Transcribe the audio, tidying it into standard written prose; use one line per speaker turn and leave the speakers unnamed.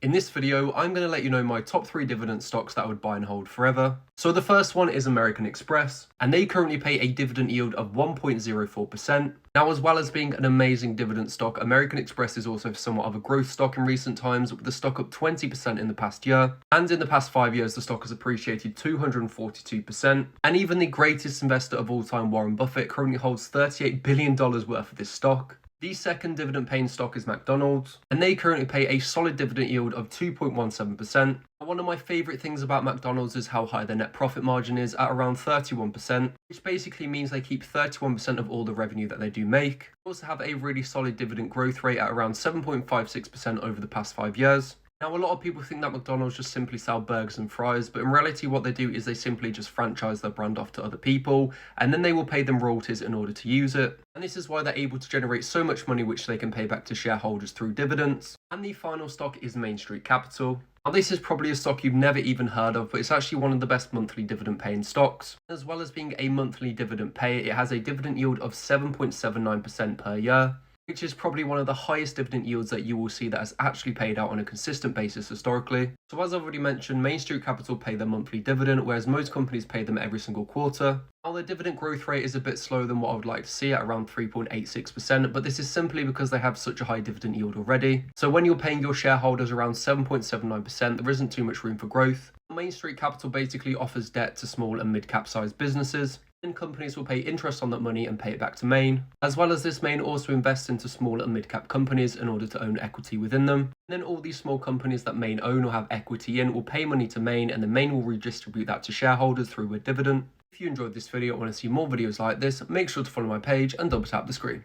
In this video, I'm going to let you know my top 3 dividend stocks that I would buy and hold forever. So the first one is American Express, and they currently pay a dividend yield of 1.04%. Now, as well as being an amazing dividend stock, American Express is also somewhat of a growth stock in recent times, with the stock up 20% in the past year. And in the past 5 years, the stock has appreciated 242%. And even the greatest investor of all time, Warren Buffett, currently holds $38 billion worth of this stock. The second dividend paying stock is McDonald's, and they currently pay a solid dividend yield of 2.17%. One of my favourite things about McDonald's is how high their net profit margin is at around 31%, which basically means they keep 31% of all the revenue that they do make. They also have a really solid dividend growth rate at around 7.56% over the past 5 years. Now, a lot of people think that McDonald's just simply sell burgers and fries, but in reality what they do is they simply just franchise their brand off to other people, and then they will pay them royalties in order to use it. And this is why they're able to generate so much money which they can pay back to shareholders through dividends. And the final stock is Main Street Capital. Now, this is probably a stock you've never even heard of, but it's actually one of the best monthly dividend paying stocks. As well as being a monthly dividend payer, it has a dividend yield of 7.79% per year, which is probably one of the highest dividend yields that you will see that has actually paid out on a consistent basis historically. So as I've already mentioned, Main Street Capital pay their monthly dividend, whereas most companies pay them every single quarter. Now, their dividend growth rate is a bit slower than what I would like to see at around 3.86%, but this is simply because they have such a high dividend yield already. So when you're paying your shareholders around 7.79%, there isn't too much room for growth. Main Street Capital basically offers debt to small and mid-cap sized businesses, and companies will pay interest on that money and pay it back to Main. As well as this, Main also invests into small and mid-cap companies in order to own equity within them. And then all these small companies that Main own or have equity in will pay money to Main, and then Main will redistribute that to shareholders through a dividend. If you enjoyed this video and want to see more videos like this, make sure to follow my page and double tap the screen.